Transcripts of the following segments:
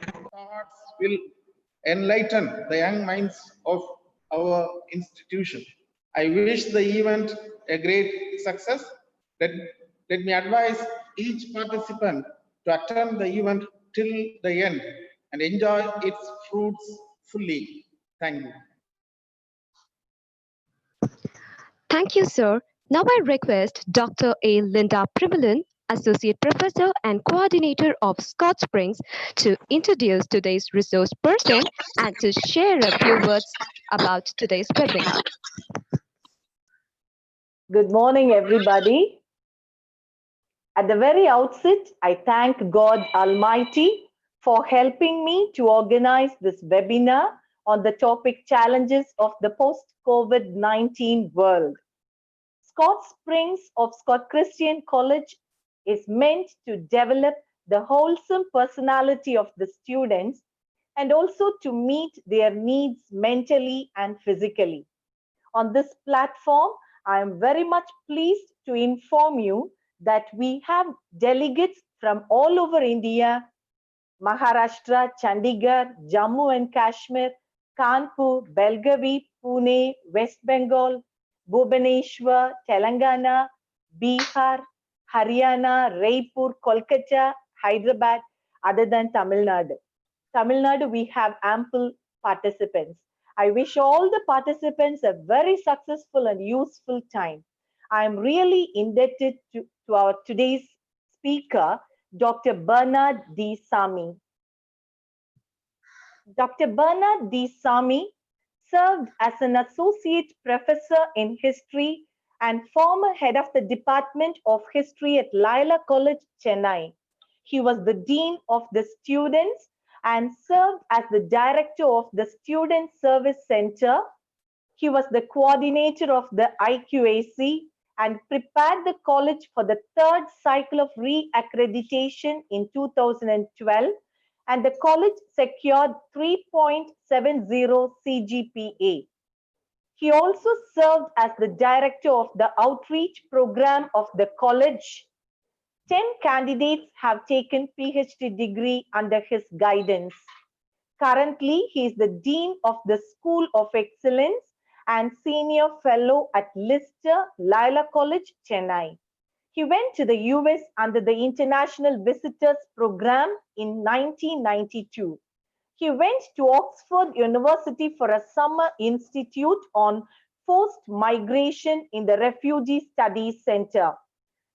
thoughts will enlighten the young minds of our institution. I wish the event a great success. Let, let me advise each participant to attend the event till the end and enjoy its fruits fully. Thank you. Thank you, sir. Now I request Dr. A. Linda Privilan, Associate Professor and Coordinator of Scott Springs, to introduce today's resource person and to share a few words about today's webinar. Good morning, everybody. At the very outset, I thank God Almighty for helping me to organize this webinar on the topic Challenges of the Post-COVID-19 World. Scott Springs of Scott Christian College is meant to develop the wholesome personality of the students and also to meet their needs mentally and physically. On this platform, I am very much pleased to inform you that we have delegates from all over India, Maharashtra, Chandigarh, Jammu and Kashmir, Kanpur, Belgavi, Pune, West Bengal, Bhubaneswar, Telangana, Bihar, Haryana, Raipur, Kolkata, Hyderabad, other than Tamil Nadu. Tamil Nadu, we have ample participants. I wish all the participants a very successful and useful time. I am really indebted to our today's speaker, Dr. Bernard D. Sami. Dr. Bernard D. Sami served as an associate professor in history and former head of the Department of History at Laila College, Chennai. He was the Dean of the Students and served as the Director of the Student Service Center. He was the coordinator of the IQAC and prepared the college for the third cycle of re-accreditation in 2012, and the college secured 3.70 CGPA. He also served as the director of the outreach program of the college. 10 candidates have taken PhD degree under his guidance. Currently, he is the Dean of the School of Excellence and Senior Fellow at Lister, Laila College, Chennai. He went to the US under the International Visitors Program in 1992. He went to Oxford University for a summer institute on forced migration in the Refugee Studies Center.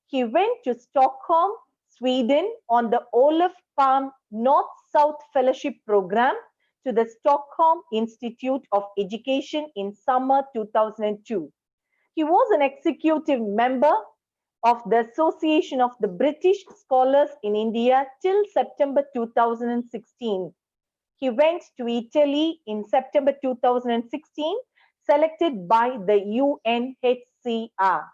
He went to Stockholm, Sweden on the Olof Palme North-South Fellowship Program to the Stockholm Institute of Education in summer 2002. He was an executive member of the Association of the British Scholars in India till September 2016. He went to Italy in September 2016, selected by the UNHCR,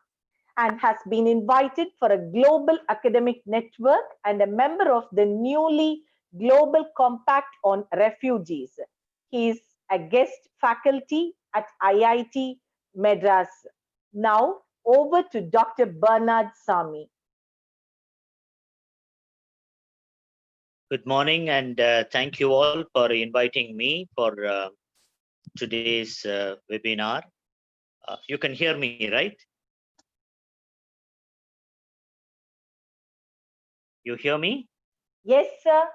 and has been invited for a global academic network and a member of the newly Global Compact on Refugees. He is a guest faculty at IIT Madras. Now, over to Dr. Bernard Sami. Good morning, and thank you all for inviting me for today's webinar. You can hear me, right? You hear me? Yes, sir.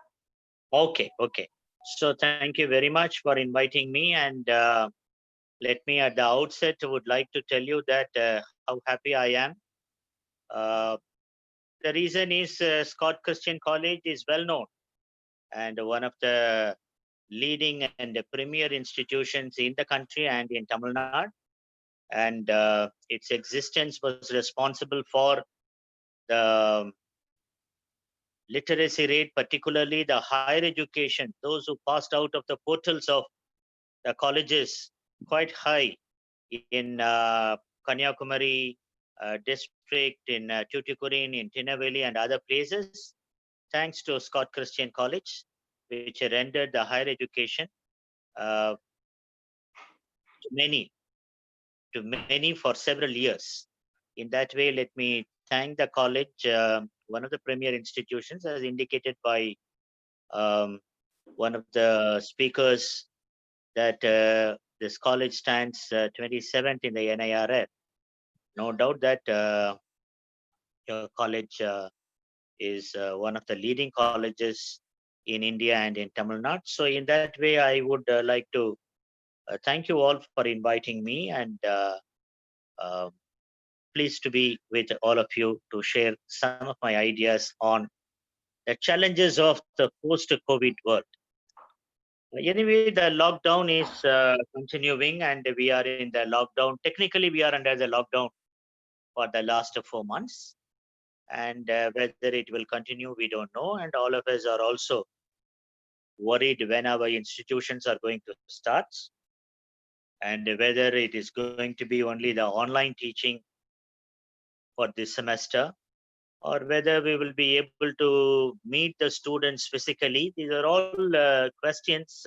Okay. So thank you very much for inviting me, and let me at the outset would like to tell you that how happy I am. The reason is Scott Christian College is well known and one of the leading and the premier institutions in the country and in Tamil Nadu. And its existence was responsible for the literacy rate, particularly the higher education, those who passed out of the portals of the colleges, quite high in Kanyakumari district, in Tuticorin, in Tinnevelly and other places, thanks to Scott Christian College, which rendered the higher education to many for several years. In that way, let me thank the college, one of the premier institutions, as indicated by one of the speakers that this college stands 27th in the NIRF. No doubt that your college is one of the leading colleges in India and in Tamil Nadu. So in that way, I would like to thank you all for inviting me, and uh, pleased to be with all of you to share some of my ideas on the challenges of the post-COVID world. Anyway, the lockdown is continuing, and we are in the lockdown. Technically, we are under the lockdown for the last 4 months, and whether it will continue, we don't know. And all of us are also worried when our institutions are going to start, and whether it is going to be only the online teaching for this semester, or whether we will be able to meet the students physically. These are all questions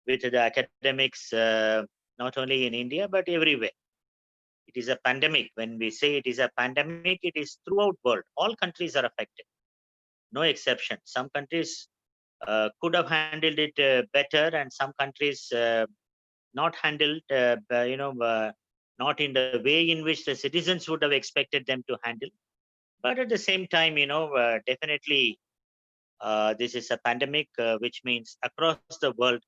with the academics, not only in India, but everywhere. It is a pandemic. When we say it is a pandemic, it is throughout world. All countries are affected, no exception. Some countries could have handled it better, and some countries not handled, not in the way in which the citizens would have expected them to handle. But at the same time, definitely this is a pandemic, which means across the world,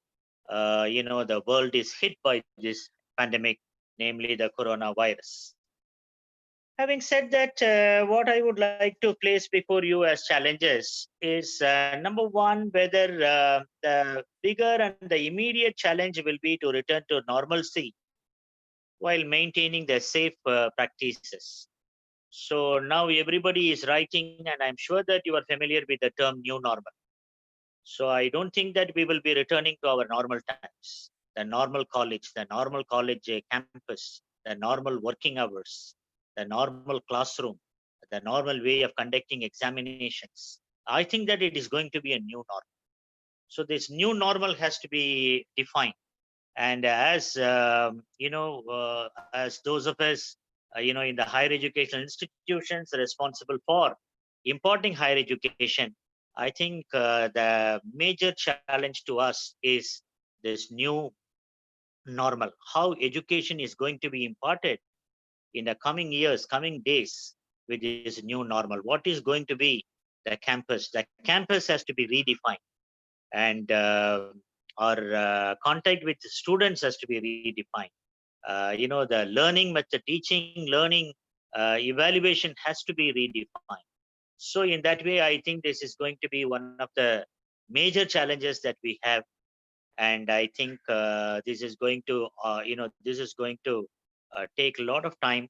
the world is hit by this pandemic, namely the coronavirus. Having said that, what I would like to place before you as challenges is number one, whether the bigger and the immediate challenge will be to return to normalcy while maintaining the safe practices. So now everybody is writing, and I'm sure that you are familiar with the term new normal. So I don't think that we will be returning to our normal times, the normal college campus, the normal working hours, the normal classroom, the normal way of conducting examinations. I think that it is going to be a new normal. So this new normal has to be defined. And as as those of us, in the higher educational institutions responsible for imparting higher education, I think the major challenge to us is this new normal. How education is going to be imparted in the coming years, coming days with this new normal. What is going to be the campus? The campus has to be redefined, and our contact with the students has to be redefined. The learning method, teaching, learning, evaluation has to be redefined. So in that way, I think this is going to be one of the major challenges that we have. And I think this is going to take a lot of time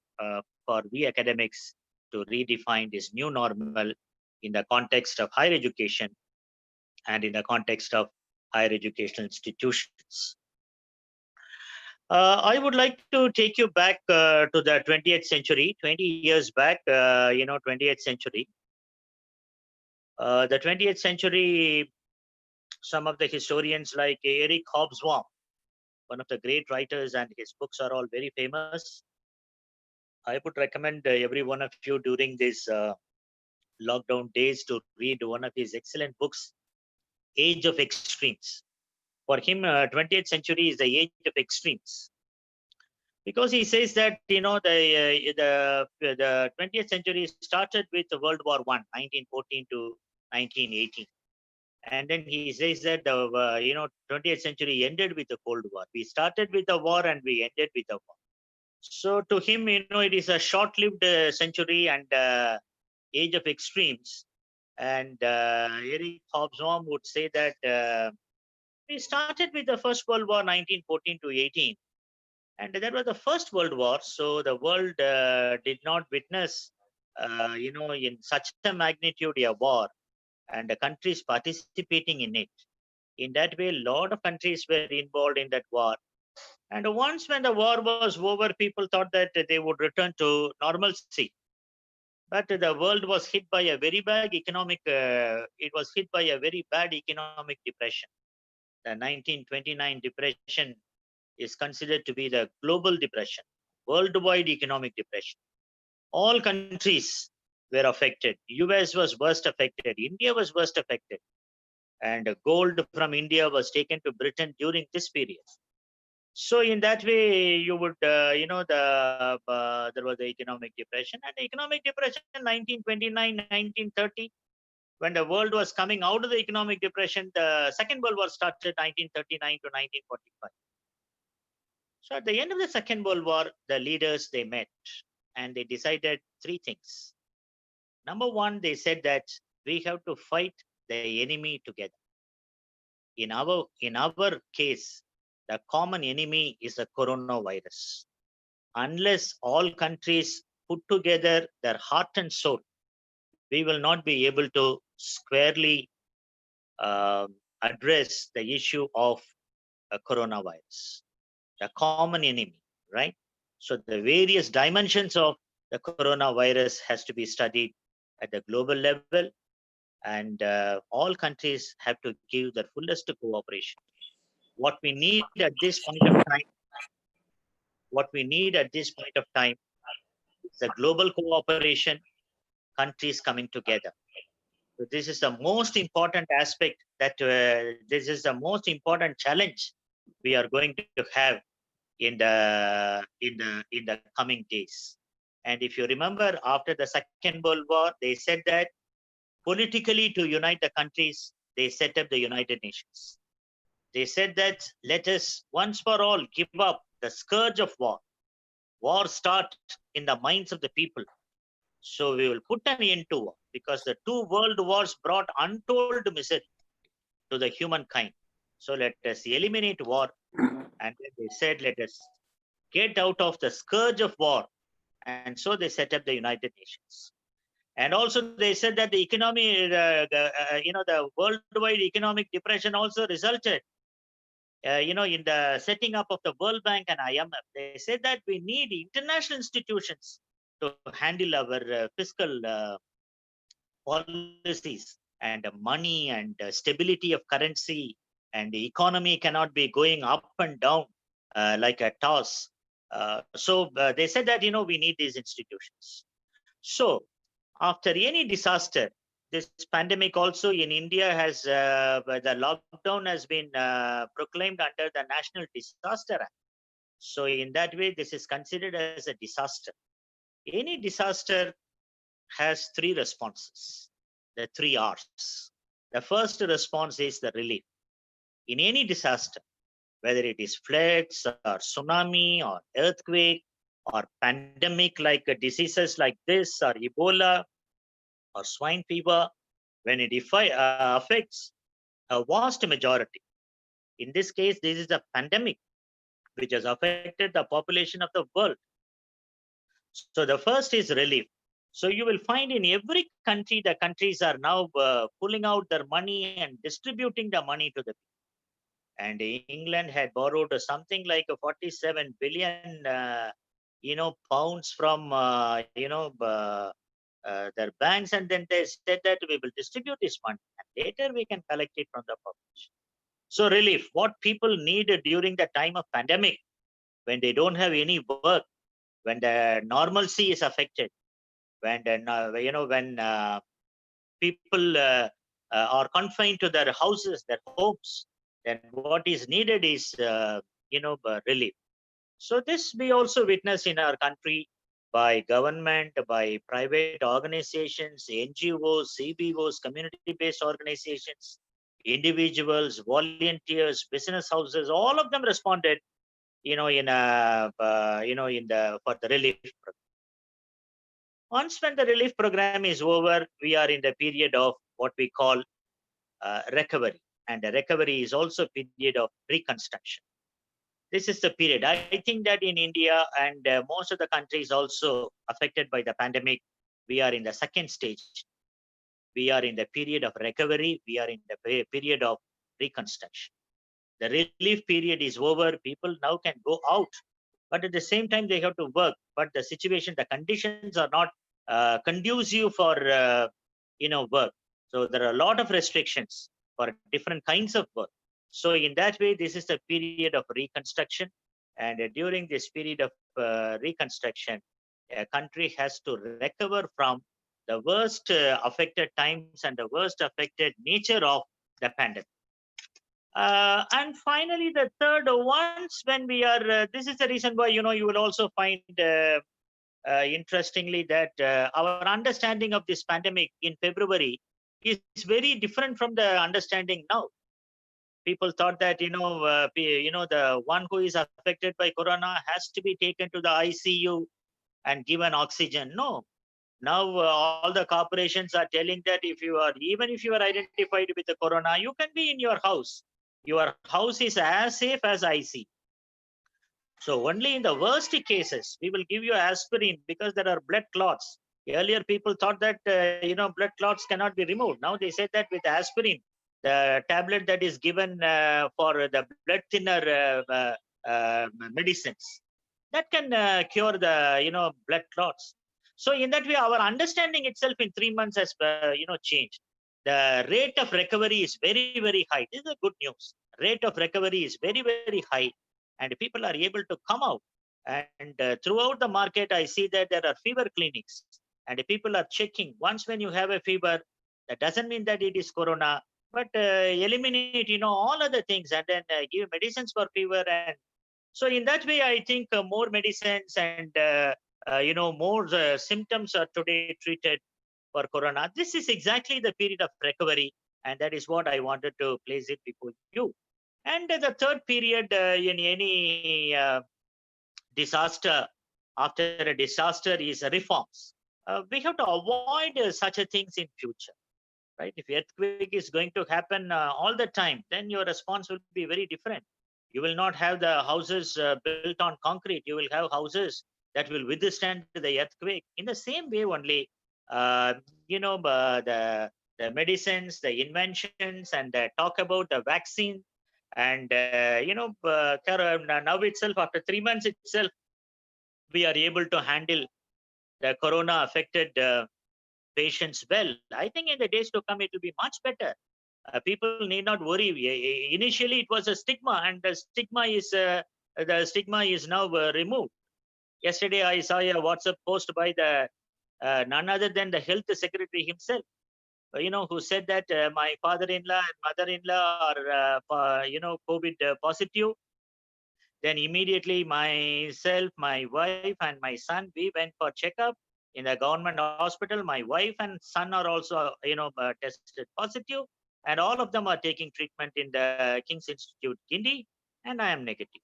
for we academics to redefine this new normal in the context of higher education and in the context of higher educational institutions. I would like to take you back to the 20th century, 20 years back, 20th century. The 20th century, some of the historians like Eric Hobsbawm, one of the great writers, and his books are all very famous. I would recommend every one of you during these lockdown days to read one of his excellent books, Age of Extremes. For him, 20th century is the age of extremes, because he says that the 20th century started with World War I, 1914 to 1918, and then he says that the 20th century ended with the Cold War. We started with the war and we ended with the war. So to him, it is a short-lived century and age of extremes. And Eric Hobsbawm would say that we started with the First World War, 1914 to 18. And that was the First World War. So the world did not witness, in such a magnitude a war, and the countries participating in it. In that way, a lot of countries were involved in that war. And once when the war was over, people thought that they would return to normalcy. But the world was hit by a very bad economic, it was hit by a very bad economic depression. The 1929 depression is considered to be the global depression, worldwide economic depression. All countries were affected. US was worst affected. India was worst affected. and gold from India was taken to Britain during this period. So in that way, you would, there was the economic depression, and the economic depression 1929, 1930, when the world was coming out of the economic depression, the Second World War started 1939 to 1945. So at the end of the Second World War, the leaders, they met and they decided three things. Number one, they said that we have to fight the enemy together. In our case, the common enemy is the coronavirus. Unless all countries put together their heart and soul, we will not be able to squarely address the issue of coronavirus, the common enemy, right? So the various dimensions of the coronavirus has to be studied at the global level, and all countries have to give their fullest cooperation. What we need at this point of time, is the global cooperation, countries coming together. So this is the most important aspect this is the most important challenge we are going to have in the coming days. And if you remember, after the Second World War, they said that politically to unite the countries, they set up the United Nations. They said that let us once for all give up the scourge of war. War start in the minds of the people. So we will put an end to war, because the two world wars brought untold misery to the humankind. So let us eliminate war. And then they said, let us get out of the scourge of war. And so they set up the United Nations. And also they said that the economy, the worldwide economic depression also resulted, in the setting up of the World Bank and IMF. They said that we need international institutions to handle our fiscal policies and money and stability of currency, and the economy cannot be going up and down like a toss. So they said that, we need these institutions. So after any disaster, this pandemic also in India has, the lockdown has been proclaimed under the National Disaster Act. So in that way, this is considered as a disaster. Any disaster has three responses, the three R's. The first response is the relief. In any disaster, whether it is floods or tsunami or earthquake or pandemic like diseases like this or Ebola or swine fever, when it affects a vast majority. In this case, this is a pandemic which has affected the population of the world. So the first is relief. So you will find in every country, the countries are now pulling out their money and distributing the money to the people. And England had borrowed something like 47 billion, pounds from, their banks, and then they said that we will distribute this money, and later we can collect it from the population. So relief, what people need during the time of pandemic, when they don't have any work, when the normalcy is affected, when people are confined to their houses, their homes, then what is needed is relief. So this we also witness in our country by government, by private organizations, NGOs, CBOs, community-based organizations, individuals, volunteers, business houses, all of them responded, for the relief program. Once when the relief program is over, we are in the period of what we call recovery. And the recovery is also a period of reconstruction. This is the period. I think that in India and most of the countries also affected by the pandemic, we are in the second stage. We are in the period of recovery. We are in the period of reconstruction. The relief period is over. People now can go out, but at the same time they have to work. But the situation, the conditions are not conducive for work. So there are a lot of restrictions for different kinds of work. So in that way, this is the period of reconstruction. And during this period of reconstruction, a country has to recover from the worst affected times and the worst affected nature of the pandemic. And finally, the third, once when we are, this is the reason why, you know, you will also find interestingly that our understanding of this pandemic in February is very different from the understanding now. People thought that, the one who is affected by corona has to be taken to the ICU and given oxygen. No, now all the corporations are telling that even if you are identified with the corona, you can be in your house. Your house is as safe as IC. So only in the worst cases, we will give you aspirin because there are blood clots. Earlier, people thought that, blood clots cannot be removed. Now they said that with aspirin, the tablet that is given for the blood thinner medicines, that can cure the, blood clots. So in that way, our understanding itself in 3 months has, changed. The rate of recovery is very, very high. This is a good news. Rate of recovery is very, very high, and people are able to come out. And throughout the market, I see that there are fever clinics, and people are checking. Once when you have a fever, that doesn't mean that it is corona, but eliminate, all other things, and then give medicines for fever. And so in that way, I think more medicines and more symptoms are today treated for corona. This is exactly the period of recovery, and that is what I wanted to place it before you. And the third period in any disaster, after a disaster, is reforms. We have to avoid such a things in future, right? If earthquake is going to happen all the time, then your response will be very different. You will not have the houses built on concrete. You will have houses that will withstand the earthquake. In the same way only, the medicines, the inventions, and talk about the vaccine. And, now itself, after 3 months itself, we are able to handle the corona affected patients well. I think in the days to come, it will be much better. People need not worry. Initially, it was a stigma, and the stigma is now removed. Yesterday, I saw a WhatsApp post by the none other than the health secretary himself, who said that my father-in-law and mother-in-law are, COVID positive. Then immediately myself, my wife, and my son, we went for checkup in the government hospital. My wife and son are also, tested positive, and all of them are taking treatment in the King's Institute, Guindy, and I am negative.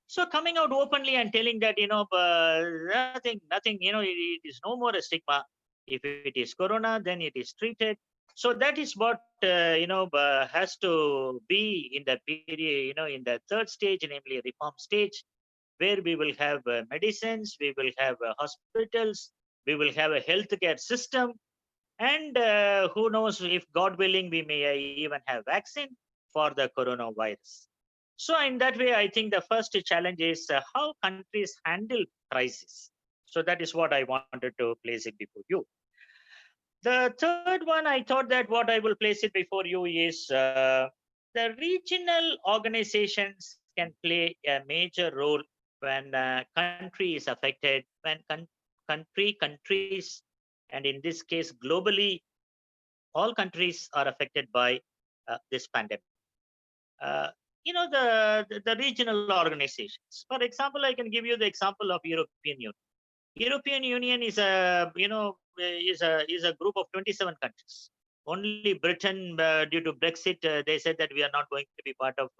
So coming out openly and telling that, nothing, it is no more a stigma. If it is corona, then it is treated. So that is what, has to be in the period, in the third stage, namely reform stage, where we will have medicines, we will have hospitals, we will have a healthcare system, and who knows, if God willing, we may even have vaccine for the coronavirus. So in that way, I think the first challenge is how countries handle crisis. So that is what I wanted to place it before you. The third one, I thought that what I will place it before you is the regional organizations can play a major role when country is affected, when countries, and in this case, globally, all countries are affected by this pandemic. The regional organizations. For example, I can give you the example of European Union. European Union is a group of 27 countries. Only Britain, due to Brexit, they said that we are not going to be part of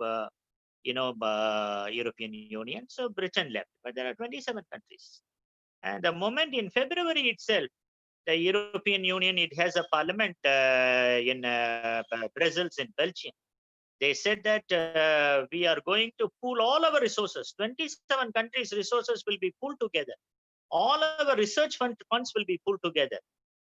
European Union. So Britain left, but there are 27 countries. And the moment in February itself, the European Union, it has a parliament in Brussels in Belgium. They said that we are going to pool all our resources. 27 countries' resources will be pooled together. All our research funds will be pulled together,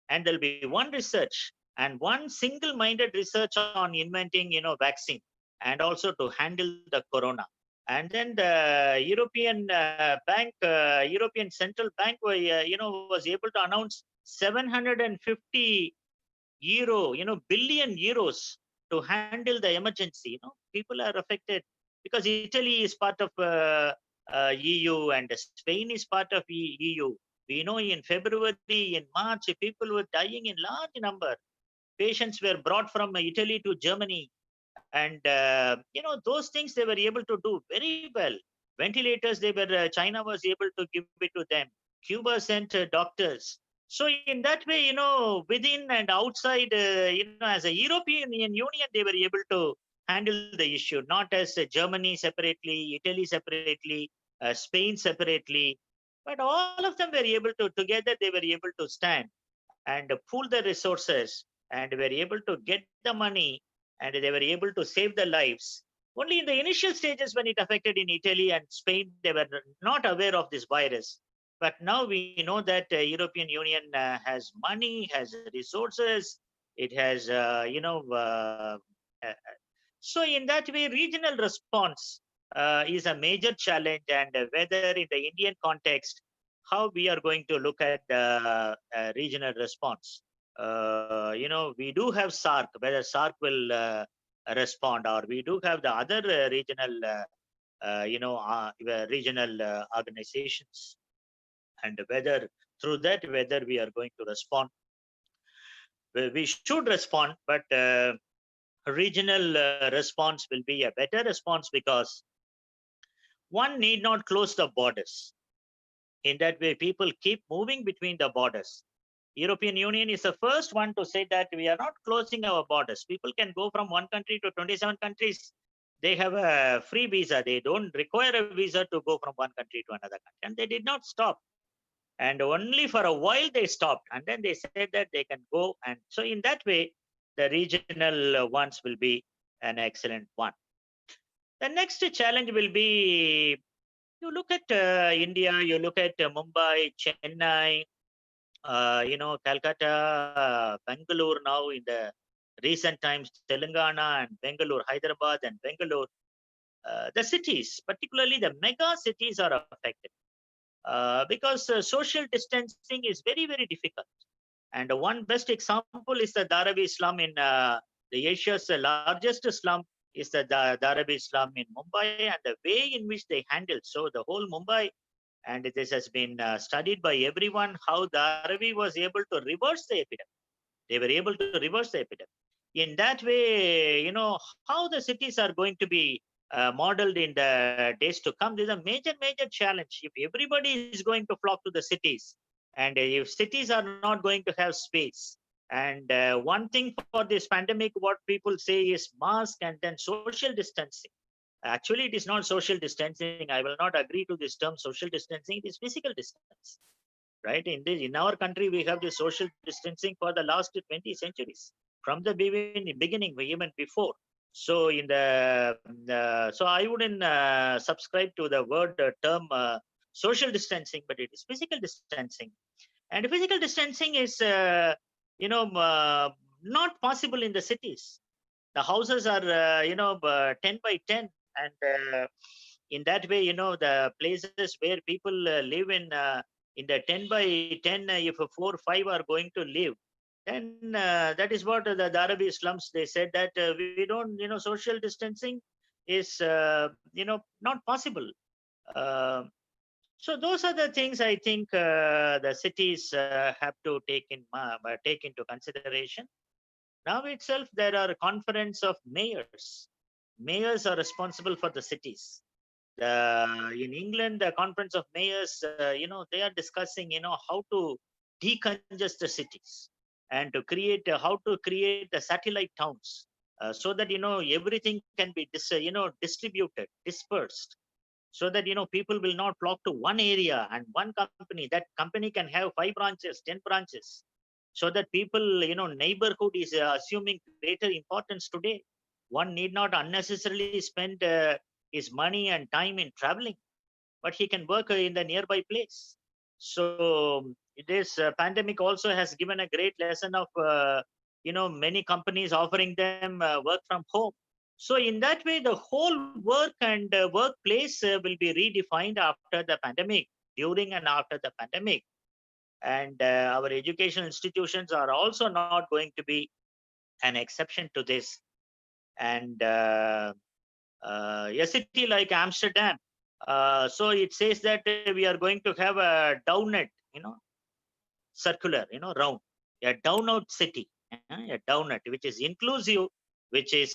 and there'll be one research and one single-minded research on inventing, vaccine, and also to handle the corona. And then the European European Central Bank, was able to announce 750 billion euros to handle the emergency. People are affected because Italy is part of EU and Spain is part of EU. We know in February, in March, people were dying in large number. Patients were brought from Italy to Germany, And those things they were able to do very well. Ventilators, China was able to give it to them. Cuba sent doctors. So in that way, within and outside, as a European Union, they were able to handle the issue, not as Germany separately, Italy separately, Spain separately, but all of them were able to together. They were able to stand and pool the resources, and were able to get the money, and they were able to save the lives. Only in the initial stages when it affected in Italy and Spain, they were not aware of this virus. But now we know that European Union has money, has resources, it has, so in that way, regional response is a major challenge, and whether in the Indian context, how we are going to look at regional response. We do have SARC, whether SARC will respond, or we do have the other regional organizations, and whether through that, whether we are going to respond. We should respond, but regional response will be a better response, because one need not close the borders. In that way, people keep moving between the borders. European Union is the first one to say that we are not closing our borders. People can go from one country to 27 countries. They have a free visa. They don't require a visa to go from one country to another country. And they did not stop. And only for a while they stopped. And then they said that they can go. And so in that way, the regional ones will be an excellent one. The next challenge will be, you look at India, you look at Mumbai, Chennai, Calcutta, Bangalore now in the recent times, Telangana and Bangalore, Hyderabad and Bangalore. The cities, particularly the mega cities, are affected because social distancing is very, very difficult. And one best example is the Dharavi slum in the Asia's largest slum is the Dharavi slum in Mumbai, and the way in which they handled. So the whole Mumbai, and this has been studied by everyone, how Dharavi was able to reverse the epidemic. They were able to reverse the epidemic. In that way, how the cities are going to be modeled in the days to come, there's a major, major challenge. If everybody is going to flock to the cities, and if cities are not going to have space, and one thing for this pandemic, what people say is mask and then social distancing. Actually, it is not social distancing. I will not agree to this term social distancing. It is physical distance, right? In our country, we have this social distancing for the last 20 centuries, from the beginning, even before. So so I wouldn't subscribe to the word term social distancing, but it is physical distancing. And physical distancing is, not possible in the cities. The houses are, 10 by 10. And in that way, the places where people live in the 10 by 10, if 4 or 5 are going to live, then that is what the Dharavi slums, they said that we don't, social distancing is, not possible. So those are the things I think the cities have to take into consideration. Now itself, there are conference of mayors. Mayors are responsible for the cities. In England, the conference of mayors, they are discussing, how to decongest the cities, and to create how to create the satellite towns, so that everything can be distributed, dispersed, so that people will not flock to one area and one company. That company can have 5 branches, 10 branches, so that people, neighborhood is assuming greater importance today. One need not unnecessarily spend his money and time in traveling, but he can work in the nearby place. So this pandemic also has given a great lesson of, many companies offering them work from home. So in that way, the whole work and workplace will be redefined after the pandemic, during and after the pandemic. And our educational institutions are also not going to be an exception to this. And a city like Amsterdam, so it says that we are going to have a doughnut, circular, round, a doughnut city, a doughnut, which is inclusive, which is,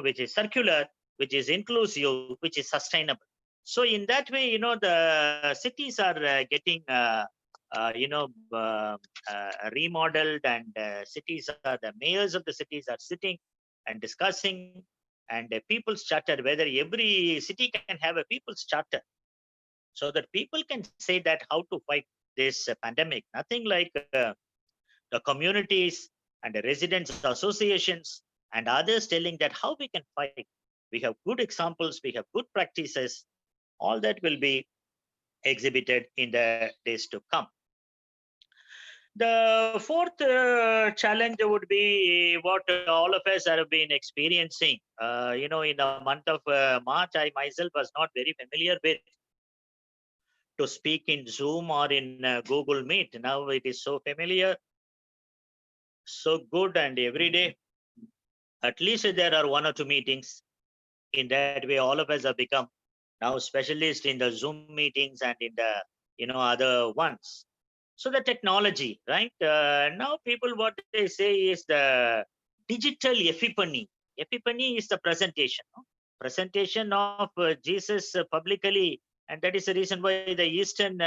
which is circular, which is inclusive, which is sustainable. So in that way, the cities are getting, remodeled, and the mayors of the cities are sitting and discussing, and a people's charter, whether every city can have a people's charter, so that people can say that how to fight this pandemic. Nothing like the communities and the residents associations and others telling that how we can fight. We have good examples, we have good practices. All that will be exhibited in the days to come. The fourth challenge would be what all of us have been experiencing. In the month of March, I myself was not very familiar with to speak in Zoom or in Google Meet. Now it is so familiar, so good, and every day, at least there are one or two meetings. In that way, all of us have become now specialists in the Zoom meetings and in the other ones. So the technology, right? Now people, what they say is the digital epiphany. Epiphany is the presentation, no? Presentation of Jesus publicly, and that is the reason why the Eastern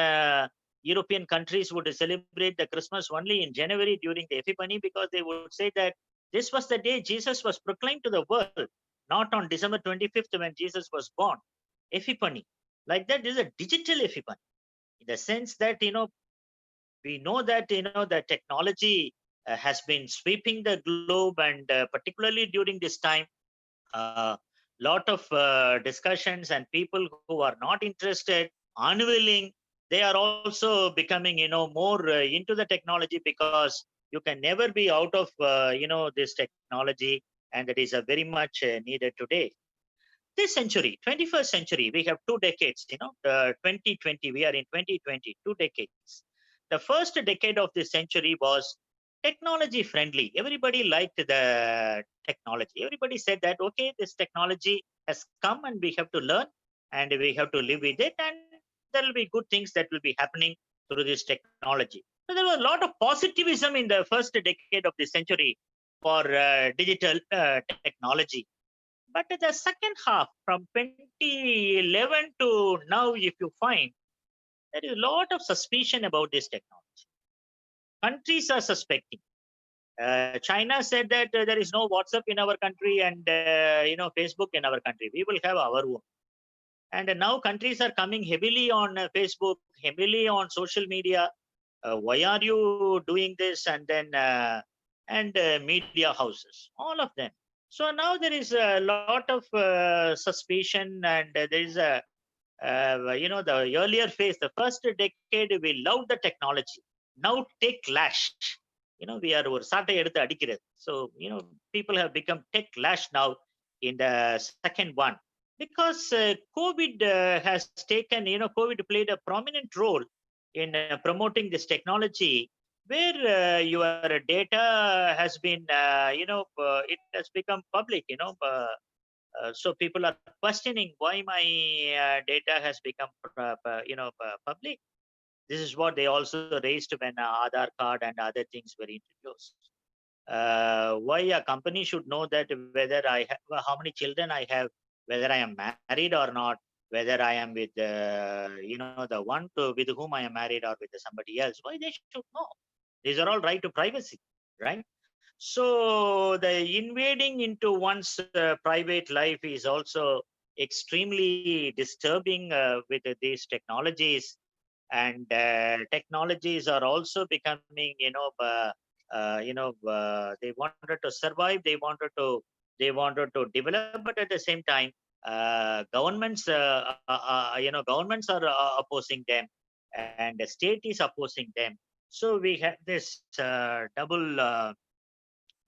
European countries would celebrate the Christmas only in January during the Epiphany, because they would say that this was the day Jesus was proclaimed to the world, not on December 25th when Jesus was born. Epiphany, like that, is a digital epiphany, in the sense that we know that the technology has been sweeping the globe, and particularly during this time, lot of discussions, and people who are not interested, unwilling, they are also becoming more into the technology, because you can never be out of this technology, and that is very much needed today. This century, 21st century, we have 2 decades, 2020, we are in 2020, 2 decades. The first decade of this century was technology friendly. Everybody liked the technology. Everybody said that, okay, this technology has come and we have to learn and we have to live with it, and there will be good things that will be happening through this technology. So there was a lot of positivism in the first decade of this century for digital technology. But the second half, from 2011 to now, if you find, there is a lot of suspicion about this technology. Countries are suspecting. China said that there is no WhatsApp in our country and Facebook in our country. We will have our own. And now countries are coming heavily on Facebook, heavily on social media. Why are you doing this? And then media houses, all of them. So now there is a lot of suspicion, and there is a the earlier phase, the first decade, we loved the technology. Now take lash. We are ஒரு சாட்டை எடுத்து அடிக்கிறது. So people have become tech lash now in the second one, because COVID has taken, COVID played a prominent role in promoting this technology, where your data has been, it has become public, so people are questioning why my data has become, public. This is what they also raised when Aadhaar card and other things were introduced. Why a company should know that whether I have, how many children I have, whether I am married or not, whether I am with, the one with whom I am married or with somebody else. Why they should know? These are all right to privacy, right? So the invading into one's private life is also extremely disturbing with these technologies, and technologies are also becoming, they wanted to survive, they wanted to develop, but at the same time, governments, governments are opposing them, and the state is opposing them. So we have this double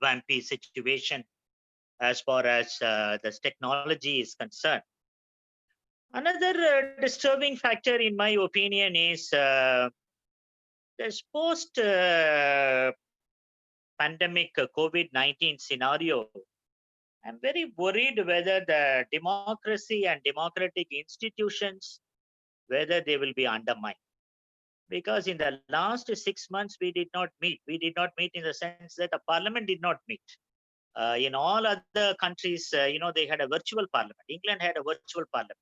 vampy situation as far as this technology is concerned. Another disturbing factor, in my opinion, is this post pandemic COVID-19 scenario. I'm very worried whether the democracy and democratic institutions, whether they will be undermined. Because in the last 6 months, we did not meet. We did not meet in the sense that the parliament did not meet. In all other countries, they had a virtual parliament. England had a virtual parliament.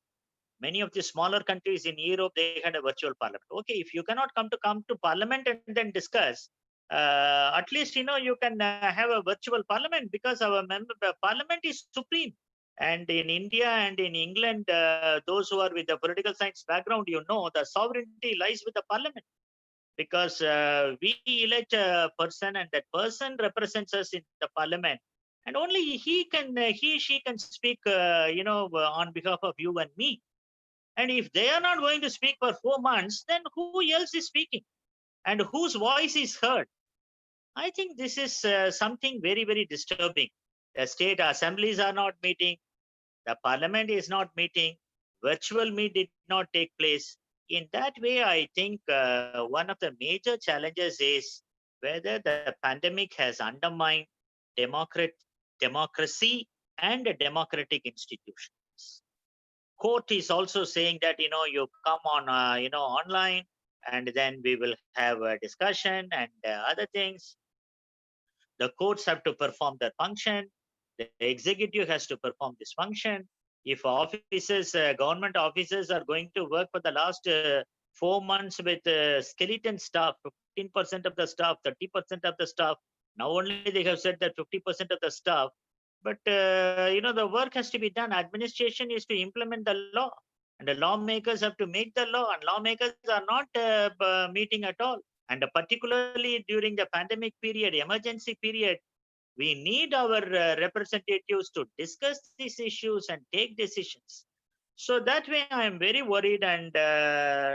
Many of the smaller countries in Europe, they had a virtual parliament. Okay, if you cannot come to parliament and then discuss, at least you can have a virtual parliament, because our parliament is supreme. And in India and in England, those who are with the political science background, the sovereignty lies with the parliament, because we elect a person and that person represents us in the parliament, and only she can speak on behalf of you and me. And if they are not going to speak for 4 months, then who else is speaking and whose voice is heard? I think this is something very, very disturbing. The state assemblies are not meeting, the parliament is not meeting, virtual meet did not take place. In that way, I think one of the major challenges is whether the pandemic has undermined democracy and democratic institutions. Court is also saying that you come on online, and then we will have a discussion and other things. The courts have to perform their function, the executive has to perform this function. If officers, government officers are going to work for the last 4 months with skeleton staff, 15% of the staff, 30% of the staff, now only they have said that 50% of the staff, but the work has to be done. Administration is to implement the law, and the lawmakers have to make the law, and lawmakers are not meeting at all. And particularly during the pandemic period, emergency period, we need our representatives to discuss these issues and take decisions. So that way, I am very worried, and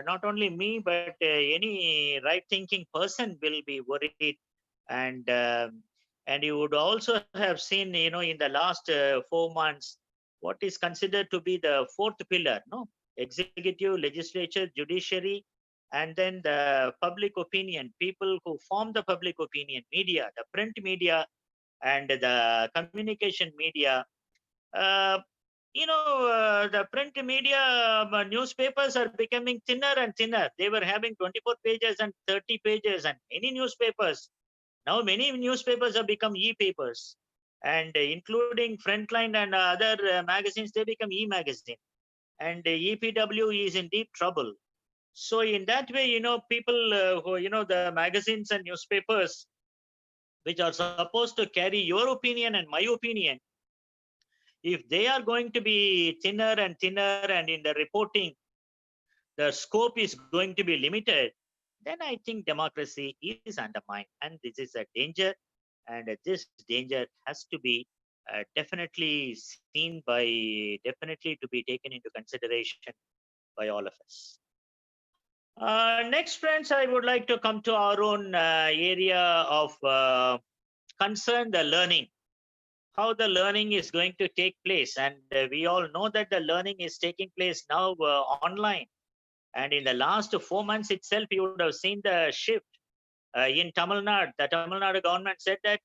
not only me, but any right-thinking person will be worried. And you would also have seen, in the last 4 months, what is considered to be the fourth pillar, no? Executive, legislature, judiciary, and then the public opinion, people who form the public opinion, media, the print media, and the communication media. The print media, newspapers are becoming thinner and thinner. They were having 24 pages and 30 pages, and many newspapers have become e-papers, and including Frontline and other magazines, they become e-magazine, and EPW is in deep trouble. So in that way, people who, the magazines and newspapers, which are supposed to carry your opinion and my opinion, if they are going to be thinner and thinner, and in the reporting, the scope is going to be limited, then I think democracy is undermined. And this is a danger. And this danger has to be definitely definitely to be taken into consideration by all of us. Next, friends, I would like to come to our own area of concern, the learning. How the learning is going to take place. And we all know that the learning is taking place now online. And in the last 4 months itself, you would have seen the shift in Tamil Nadu. The Tamil Nadu government said that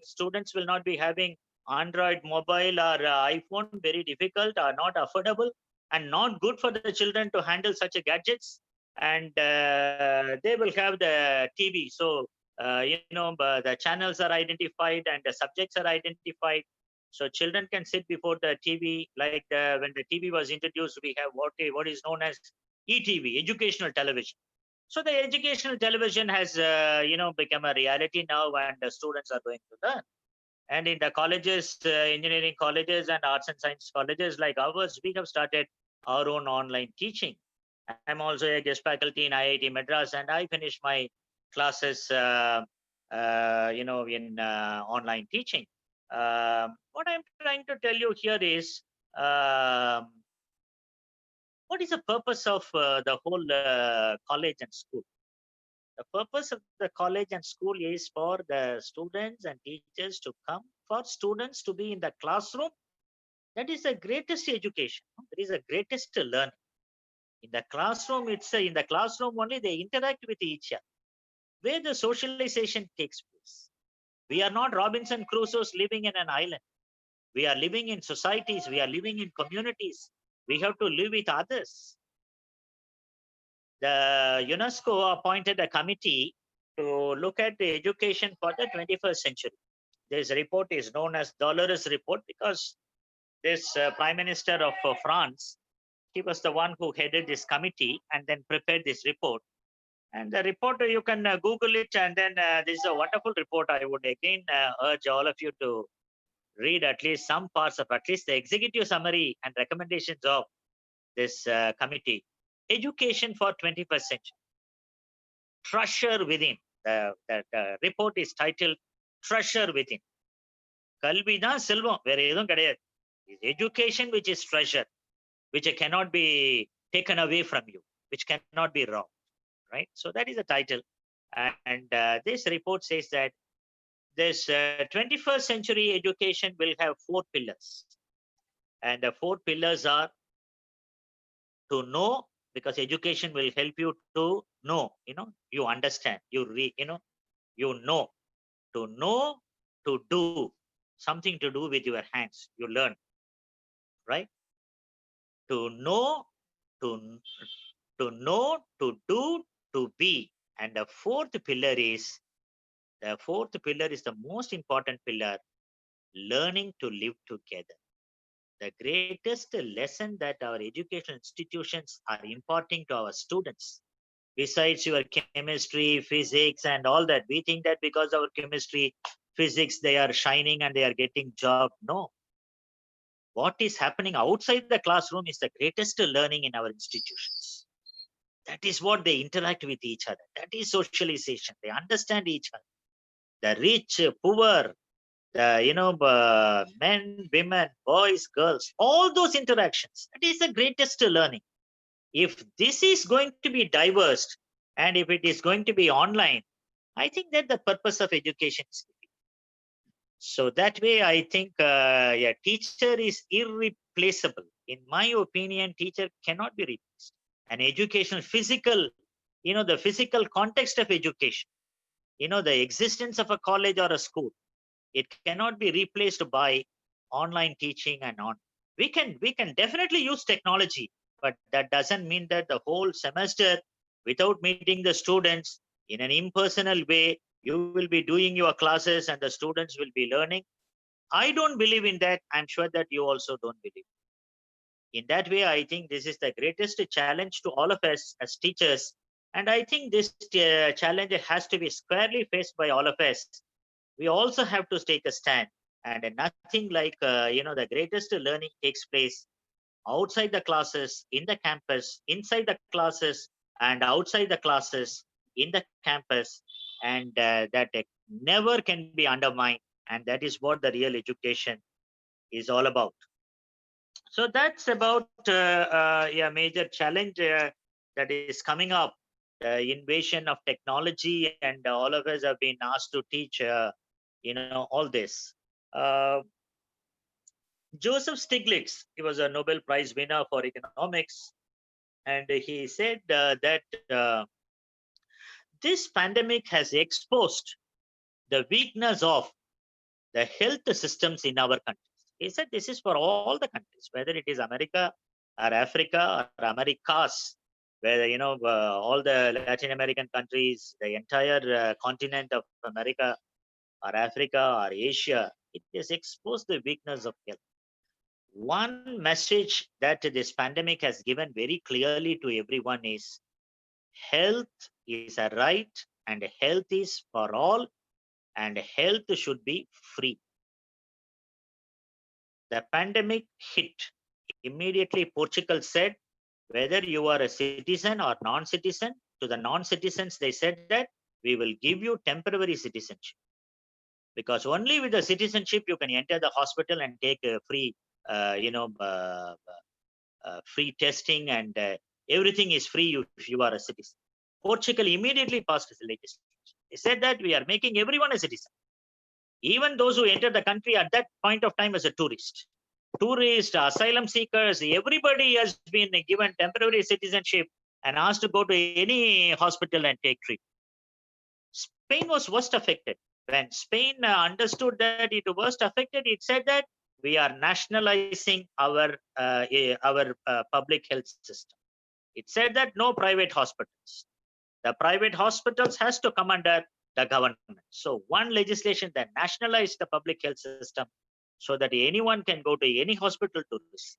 students will not be having Android mobile or iPhone, very difficult, or not affordable, and not good for the children to handle such gadgets. And they will have the TV. So, the channels are identified and the subjects are identified. So children can sit before the TV, like when the TV was introduced, we have what is known as ETV, educational television. So the educational television has, become a reality now, and the students are going to learn. And in the colleges, engineering colleges and arts and science colleges like ours, we have started our own online teaching. I'm also a guest faculty in IIT Madras, and I finished my classes, in online teaching. What I'm trying to tell you here is, what is the purpose of the whole college and school? The purpose of the college and school is for the students and teachers to come, for students to be in the classroom. That is the greatest education. That is the greatest learning. In the classroom, in the classroom only they interact with each other, where the socialization takes place. We are not Robinson Crusoes living in an island. We are living in societies. We are living in communities. We have to live with others. The UNESCO appointed a committee to look at the education for the 21st century. This report is known as Dolores report because this Prime Minister of France, he was the one who headed this committee and then prepared this report. And the report, you can Google it, and then this is a wonderful report. I would again urge all of you to read at least some parts of at least the executive summary and recommendations of this committee. Education for 21st century. Treasure within. The report is titled Treasure Within. Kalvi தான் செல்வம், வேற எதுவும் கிடையாது. Education which is treasure, which cannot be taken away from you, which cannot be robbed, right? So that is the title. And this report says that this 21st century education will have 4 pillars. And the 4 pillars are to know, because education will help you to know, you understand, you know, to know, to do, something to do with your hands, you learn, right? To know, to know, to do, to be. And the fourth pillar is the most important pillar, learning to live together. The greatest lesson that our educational institutions are imparting to our students, besides your chemistry, physics, and all that, we think that because our chemistry, physics, they are shining and they are getting job. No. What is happening outside the classroom is the greatest learning in our institutions. That is what they interact with each other. That is socialization. They understand each other. The rich, poor, the men, women, boys, girls, all those interactions. That is the greatest learning. If this is going to be diverse, and if it is going to be online, I think that the purpose of education is. So that way, I think a teacher is irreplaceable. In my opinion, teacher cannot be replaced. An educational physical, the physical context of education, the existence of a college or a school, it cannot be replaced by online teaching and on. We can definitely use technology, but that doesn't mean that the whole semester, without meeting the students in an impersonal way, you will be doing your classes and the students will be learning. I don't believe in that. I'm sure that you also don't believe. In that way, I think this is the greatest challenge to all of us as teachers. And I think this challenge has to be squarely faced by all of us. We also have to take a stand, and nothing like, the greatest learning takes place outside the classes, in the campus, inside the classes, and outside the classes, in the campus, and that never can be undermined. And that is what the real education is all about. So that's about a major challenge that is coming up, the invasion of technology, and all of us have been asked to teach, all this. Joseph Stiglitz, he was a Nobel Prize winner for economics, and he said that this pandemic has exposed the weakness of the health systems in our countries. He said this is for all the countries, whether it is America or Africa or Americas, whether, all the Latin American countries, the entire continent of America or Africa or Asia, it has exposed the weakness of health. One message that this pandemic has given very clearly to everyone is health is a right, and health is for all, and health should be free. The pandemic hit. Immediately, Portugal said, whether you are a citizen or non-citizen, to the non-citizens, they said that we will give you temporary citizenship. Because only with the citizenship, you can enter the hospital and take a free, free testing, and everything is free if you are a citizen. Portugal immediately passed this legislation. They said that we are making everyone a citizen. Even those who entered the country at that point of time as a tourist, asylum seekers, everybody has been given temporary citizenship and asked to go to any hospital and take treatment. Spain was worst affected. When Spain understood that it was affected, it said that we are nationalizing our public health system. It said that no private hospitals. The private hospitals has to come under the government. So one legislation that nationalized the public health system so that anyone can go to any hospital to receive.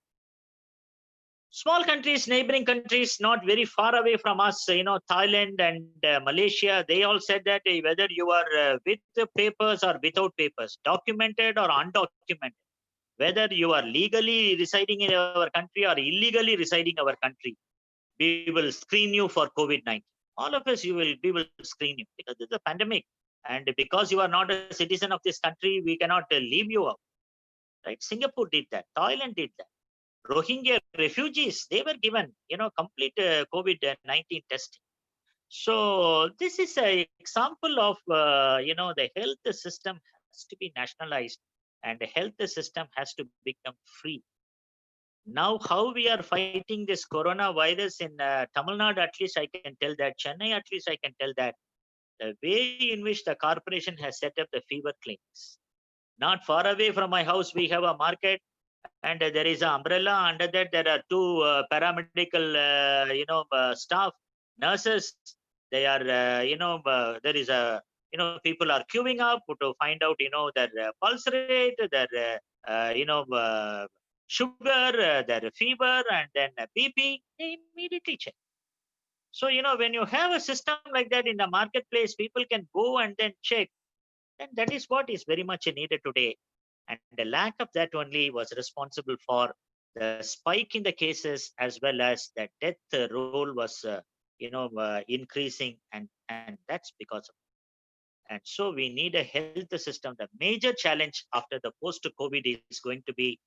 Small countries, neighboring countries, not very far away from us, Thailand and Malaysia, they all said that whether you are with the papers or without papers, documented or undocumented, whether you are legally residing in our country or illegally residing in our country, we will screen you for COVID-19. All of us, we will screen you because it's a pandemic. And because you are not a citizen of this country, we cannot leave you out. Right? Singapore did that. Thailand did that. Rohingya refugees, they were given, complete COVID-19 testing. So this is an example of, the health system has to be nationalized and the health system has to become free. Now, how we are fighting this coronavirus in Tamil Nadu, at least I can tell that, Chennai, at least I can tell that, the way in which the corporation has set up the fever clinics. Not far away from my house, we have a market, and there is an umbrella. Under that, there are two paramedical, staff, nurses. They are, there is a, people are queuing up to find out, their pulse rate, their, sugar, their fever, and then BP. They immediately check. So, when you have a system like that in the marketplace, people can go and then check. And that is what is very much needed today. And the lack of that only was responsible for the spike in the cases as well as the death roll was, increasing. And that's because of it. And so we need a health system. The major challenge after the post-COVID is going to be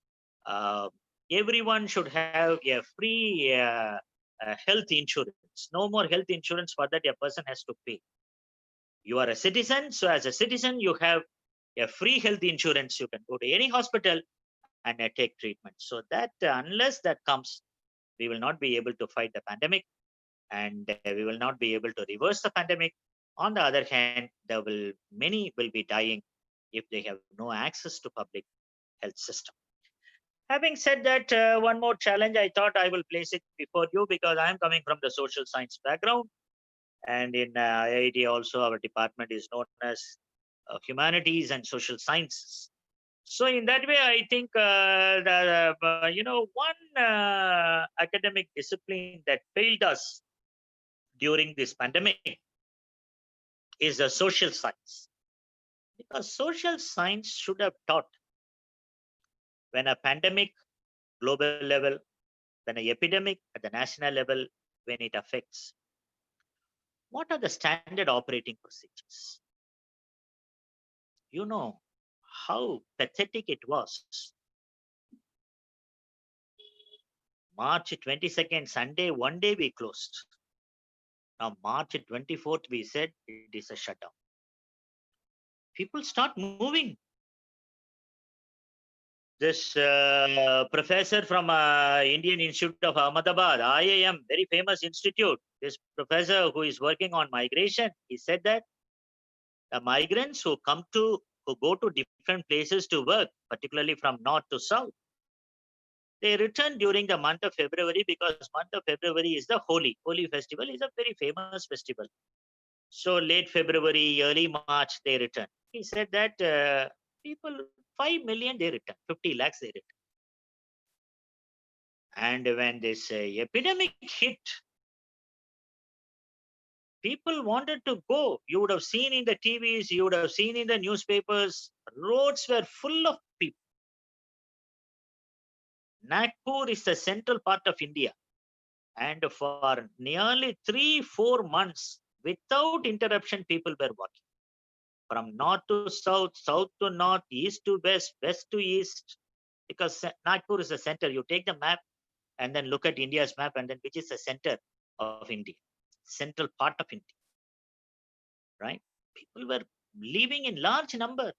everyone should have a free health insurance. No more health insurance for that a person has to pay. You are a citizen, so as a citizen, you have a free health insurance. You can go to any hospital and take treatment. So that unless that comes, we will not be able to fight the pandemic, and we will not be able to reverse the pandemic. On the other hand, many will be dying if they have no access to public health system. Having said that, one more challenge, I thought I will place it before you because I am coming from the social science background. And in IIT also, our department is known as humanities and social sciences. So in that way, I think one academic discipline that failed us during this pandemic is the social science. Because social science should have taught when a pandemic, global level, when an epidemic at the national level, when it affects, what are the standard operating procedures? You know how pathetic it was. March 22nd, Sunday, one day we closed. Now, March 24th, we said it is a shutdown. People start moving. This professor from Indian Institute of Ahmedabad, IIM, very famous institute, this professor who is working on migration, he said that the migrants who go to different places to work, particularly from north to south, they return during the month of February because month of February is the Holi. Holi festival is a very famous festival. So late February, early March, they return. He said that people, 5 million, they return, 50 lakhs, they return. And when this epidemic hit, people wanted to go. You would have seen in the TVs, you would have seen in the newspapers, roads were full of people. Nagpur is the central part of India. And for nearly 3-4 months, without interruption, people were walking. From north to south, south to north, east to west, west to east. Because Nagpur is the center. You take the map and then look at India's map and then which is the center of India, central part of India, right? People were living in large number.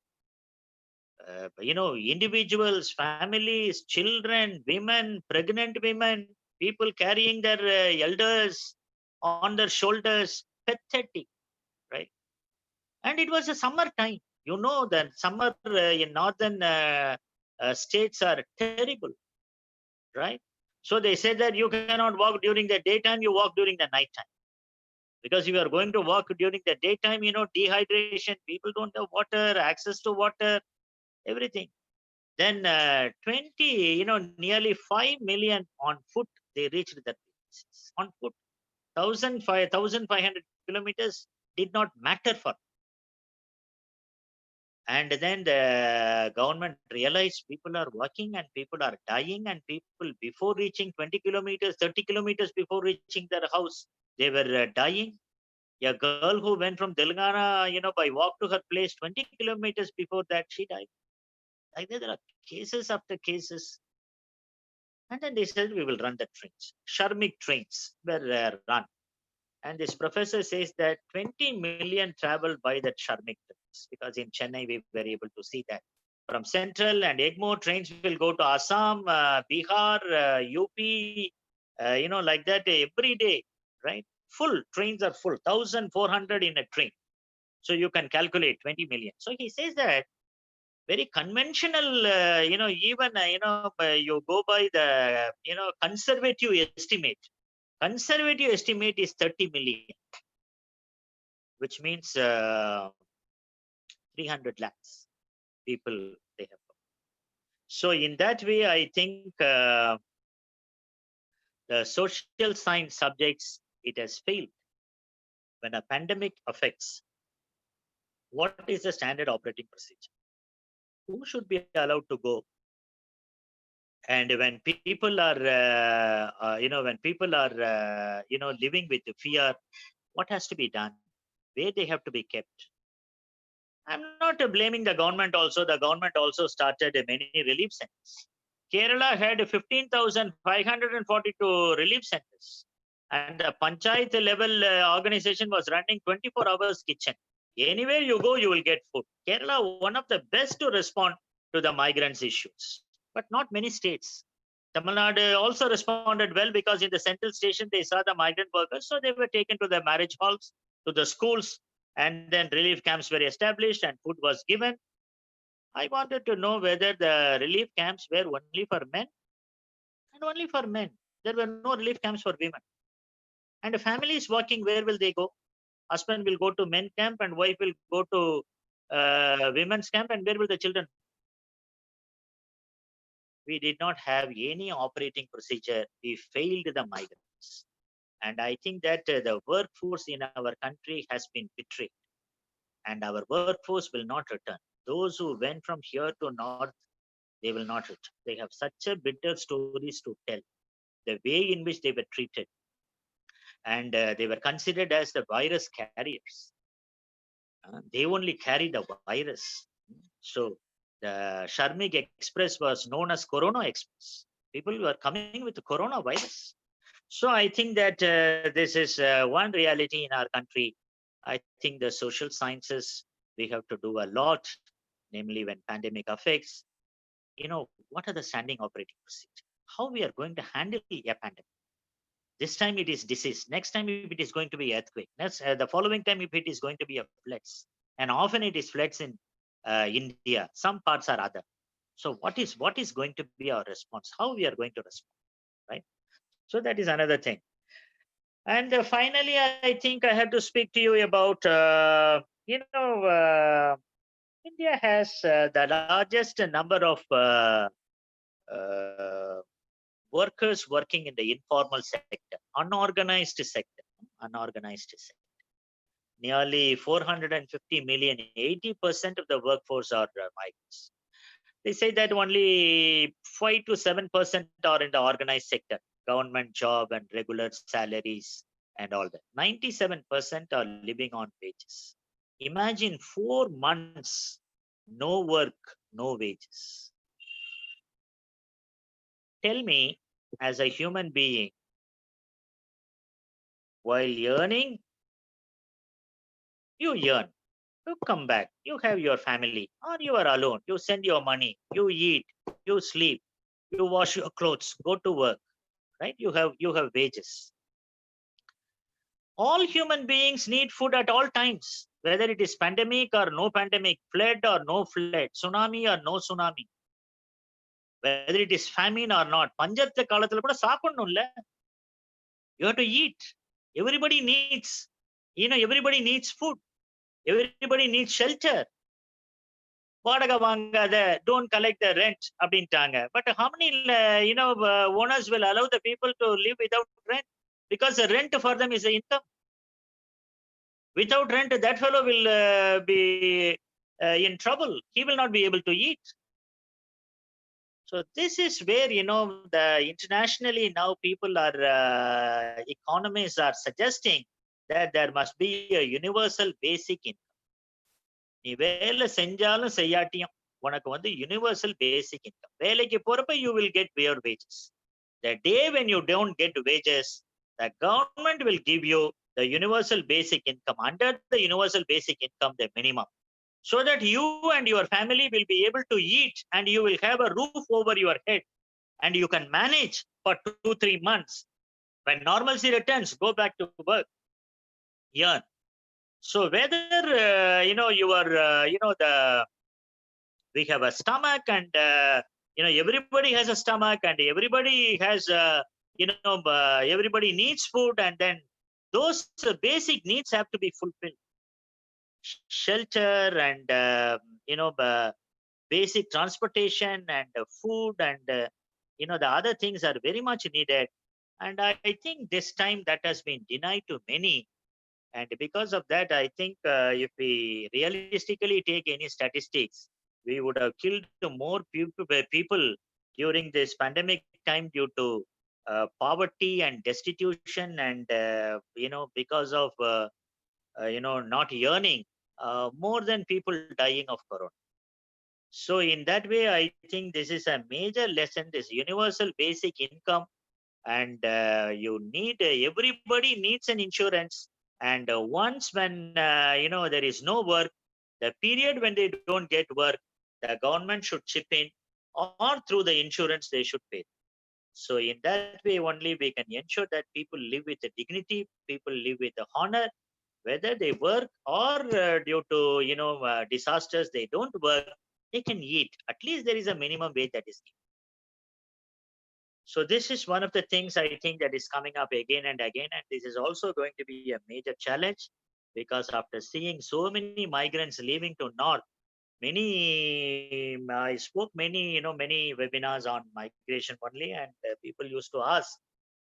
Individuals, families, children, women, pregnant women, people carrying their elders on their shoulders, pathetic, right? And it was a summer time. You know that summer in northern states are terrible, right? So they said that you cannot walk during the daytime, you walk during the nighttime. Because if you are going to walk during the daytime, dehydration, people don't have water, access to water, everything. Then nearly 5 million on foot, they reached that places. On foot. 1,500 kilometers did not matter for them. And then the government realized people are working and people are dying, and people before reaching 20 kilometers, 30 kilometers before reaching their house, they were dying. A girl who went from Telangana, by walk to her place 20 kilometers before that, she died. Like that, there are cases after cases. And then they said, we will run the trains. Sharmik trains were run. And this professor says that 20 million travel by that Sharmik trains, because in Chennai we were able to see that. From Central and Egmore, trains will go to Assam, Bihar, UP, like that every day, right? Full, trains are full, 1,400 in a train. So you can calculate 20 million. So he says that very conventional, even, you go by the, conservative estimate. Conservative estimate is 30 million, which means 300 lakhs people they have. So in that way, I think the social science subjects, it has failed. When a pandemic affects, what is the standard operating procedure? Who should be allowed to go? And when people are, living with fear, what has to be done? Where they have to be kept? I'm not blaming the government also. The government also started many relief centers. Kerala had 15,542 relief centers. And the panchayat level organization was running 24 hours kitchen. Anywhere you go, you will get food. Kerala, one of the best to respond to the migrants issues, but not many states. Tamil Nadu also responded well, because in the central station, they saw the migrant workers. So they were taken to the marriage halls, to the schools, and then relief camps were established and food was given. I wanted to know whether the relief camps were only for men and only for men. There were no relief camps for women. And the family is working, where will they go? Husband will go to men camp and wife will go to women's camp, and where will the children? We did not have any operating procedure. We failed the migrants. And I think that the workforce in our country has been betrayed. And our workforce will not return. Those who went from here to north, they will not return. They have such a bitter stories to tell. The way in which they were treated. And they were considered as the virus carriers. They only carry the virus. So the Sharmik Express was known as Corona Express. People were coming with the coronavirus. So I think that this is one reality in our country. I think the social sciences, we have to do a lot, namely when pandemic affects, what are the standing operating procedures? How we are going to handle a pandemic? This time it is disease. Next time if it is going to be earthquake. Next, the following time if it is going to be a floods. And often it is floods in India. Some parts are other. So what is going to be our response? How we are going to respond, right? So that is another thing. And finally, I think I have to speak to you about, India has the largest number of workers working in the informal sector, unorganized sector. Nearly 450 million, 80% of the workforce are migrants. They say that only 5 to 7% are in the organized sector, government job and regular salaries and all that. 97% are living on wages. Imagine 4 months, no work, no wages. Tell me, as a human being, while earning, you earn, you come back, you have your family, or you are alone, you send your money, you eat, you sleep, you wash your clothes, go to work, right? You have wages. All human beings need food at all times, whether it is pandemic or no pandemic, flood or no flood, tsunami or no tsunami, whether it is famine or not. பஞ்சத்து காலத்துல கூட சாப்பிடணும்ல. You have to eat. Everybody needs. everybody needs food. Everybody needs shelter. வாடகை வாங்காத, don't collect the rent அப்படின்ட்டாங்க. But how many, owners will allow the people to live without rent? Because the rent for them is the income. Without rent, that fellow will be in trouble. He will not be able to eat. So this is where, the internationally now people are, economists are suggesting that there must be a universal basic income. நீ வேலை செஞ்சாலும் செய்யாட்டியும் உனக்கு வந்து universal பேசிக் income. வேலைக்கு போறப்ப you will get your wages. The day when you don't get wages, the government will give you the universal basic income. Under the universal basic income, the minimum, so that you and your family will be able to eat and you will have a roof over your head and you can manage for 2-3 months. When normalcy returns, go back to work. Yeah. So whether we have a stomach and everybody has a stomach and everybody has everybody needs food, and then those basic needs have to be fulfilled. Shelter and basic transportation and food and the other things are very much needed, and I think this time that has been denied to many. And because of that, I think if we realistically take any statistics, we would have killed more people during this pandemic time due to poverty and destitution and because of not earning, more than people dying of corona. So in that way, I think this is a major lesson, this universal basic income, and you need everybody needs an insurance. And once when there is no work, the period when they don't get work, the government should chip in, or through the insurance they should pay. So in that way only we can ensure that people live with the dignity, people live with the honor, whether they work or due to disasters they don't work, they can eat. At least there is a minimum wage that is given. So this is one of the things I think that is coming up again and again, and this is also going to be a major challenge, because after seeing so many migrants leaving to north, I spoke many webinars on migration only, and people used to ask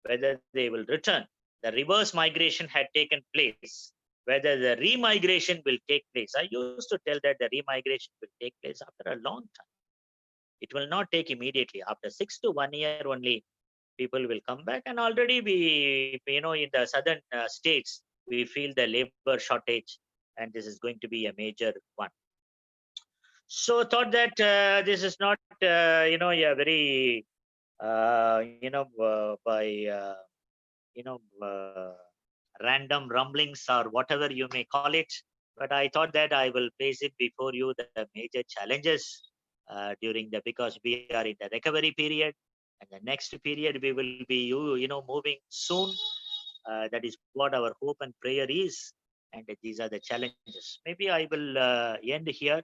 whether they will return. The reverse migration had taken place, whether the remigration will take place. I used to tell that the remigration will take place after a long time. It will not take immediately. After 6 to 1 year only, people will come back. And already we, in the southern states, we feel the labor shortage, and this is going to be a major one. So thought that this is not, a very, by, random rumblings or whatever you may call it. But I thought that I will place it before you, the major challenges because we are in the recovery period, and the next period we will be moving soon. That is what our hope and prayer is, and these are the challenges. Maybe I will end here,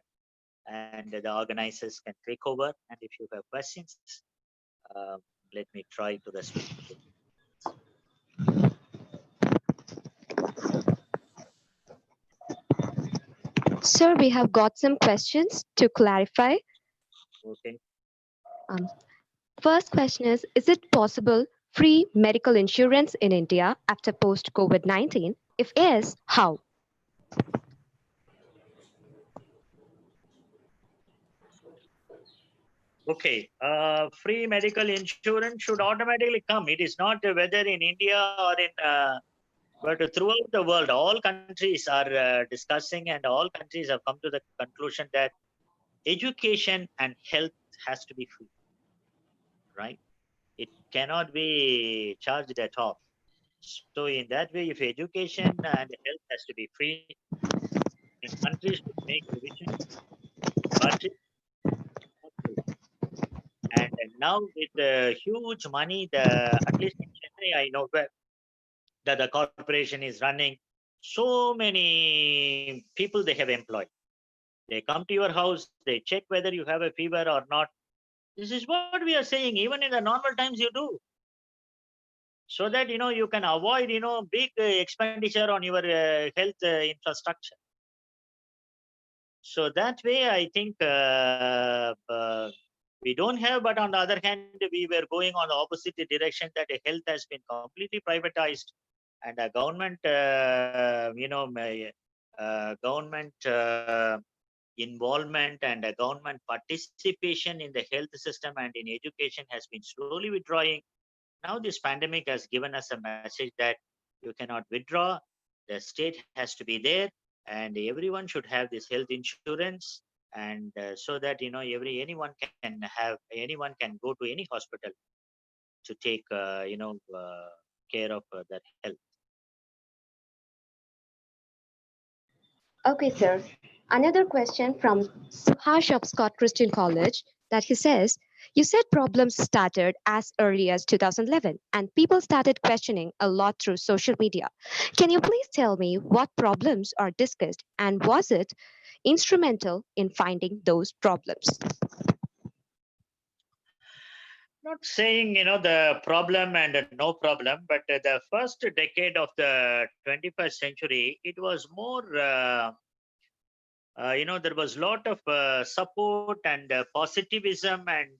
and the organizers can take over, and if you have questions, let me try to respond. Sir, we have got some questions to clarify. Okay. First question is it possible free medical insurance in India after post-COVID-19? If yes, how? Okay, free medical insurance should automatically come. It is not whether in India or in, but throughout the world, all countries are discussing, and all countries have come to the conclusion that education and health has to be free, right? It cannot be charged at all. So in that way, if education and health has to be free, then countries should make provision, budget. And now with the huge money, at least in Chennai, I know that the corporation is running, so many people they have employed. They come to your house, they check whether you have a fever or not. This is what we are saying. Even in the normal times, you do. so that, you can avoid, big expenditure on your health infrastructure. So that way, I think we don't have, but on the other hand, we were going on the opposite direction, that health has been completely privatized, and the government, government involvement and government participation in the health system and in education has been slowly withdrawing. Now this pandemic has given us a message that you cannot withdraw. The state has to be there, and everyone should have this health insurance, and so that anyone can go to any hospital to take care of their health. Okay, sir. Another question from Suhash of Scott Christian College, that he says, you said problems started as early as 2011 and people started questioning a lot through social media. Can you please tell me what problems are discussed and was it instrumental in finding those problems? Not saying, the problem and no problem, but the first decade of the 21st century, it was more, there was a lot of support and positivism, and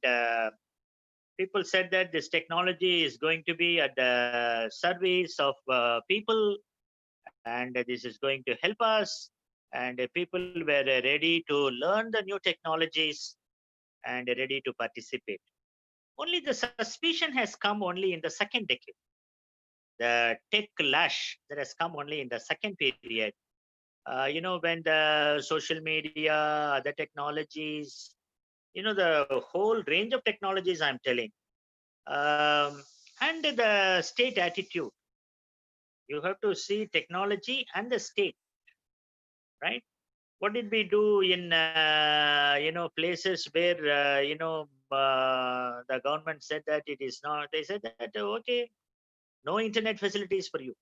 people said that this technology is going to be at the service of people, and this is going to help us, and people were ready to learn the new technologies and ready to participate. Only the suspicion has come only in the second decade. The tech clash that has come only in the second period. When the social media, other technologies, the whole range of technologies I'm telling, and the state attitude. You have to see technology and the state, right? What did we do in places where the government said that it is not? They said that okay, no internet facilities for you,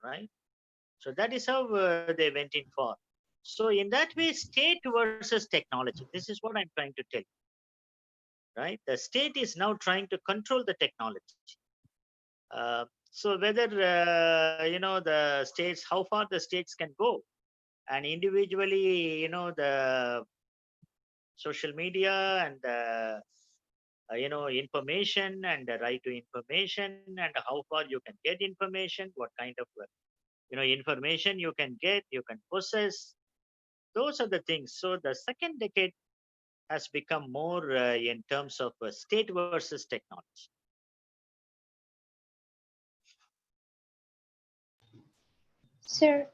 right? So that is how they went in for. So in that way, state versus technology. This is what I'm trying to tell you, right? The state is now trying to control the technology. So whether the states, how far the states can go, and individually, the social media and the information and the right to information, and how far you can get information, what kind of information you can get, you can possess. Those are the things. So the second decade has become more in terms of state versus technology. Sir,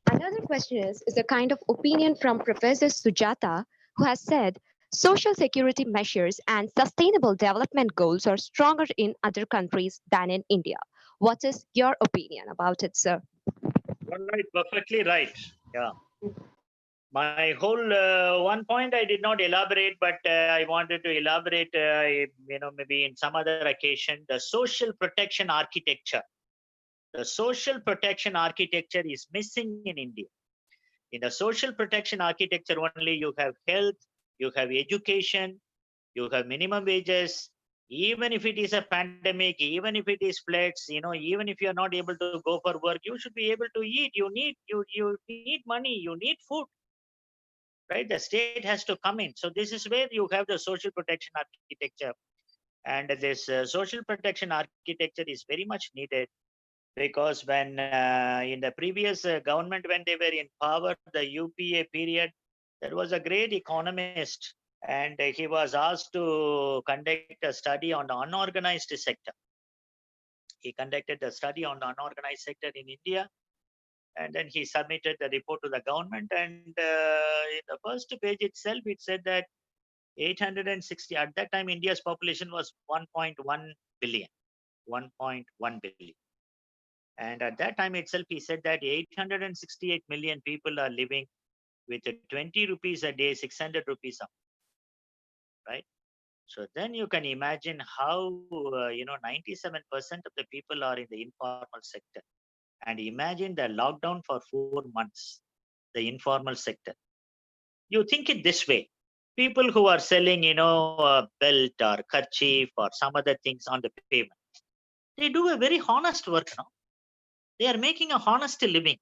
another question is a kind of opinion from Professor Sujata, who has said social security measures and sustainable development goals are stronger in other countries than in India. What is your opinion about it, sir? All right, perfectly right. Yeah. My whole one point I did not elaborate, but I wanted to elaborate, maybe in some other occasion, the social protection architecture. The social protection architecture is missing in India. In the social protection architecture only, you have health, you have education, you have minimum wages. Even if it is a pandemic, even if it is floods, even if you are not able to go for work, you should be able to eat. You need money, you need food, right? The state has to come in. So this is where you have the social protection architecture, and this social protection architecture is very much needed, because when in the previous government, when they were in power, the UPA period, there was a great economist, and he was asked to conduct a study on the unorganized sector. He conducted a study on the unorganized sector in India, and then he submitted the report to the government, and in the first page itself, it said that 860, at that time, India's population was 1.1 billion. 1.1 billion. And at that time itself, he said that 868 million people are living with 20 rupees a day, 600 rupees a month, right? So then you can imagine how, 97% of the people are in the informal sector. And imagine the lockdown for 4 months, the informal sector. You think it this way. People who are selling, a belt or kerchief or some other things on the pavement. They do a very honest work now. They are making a honest living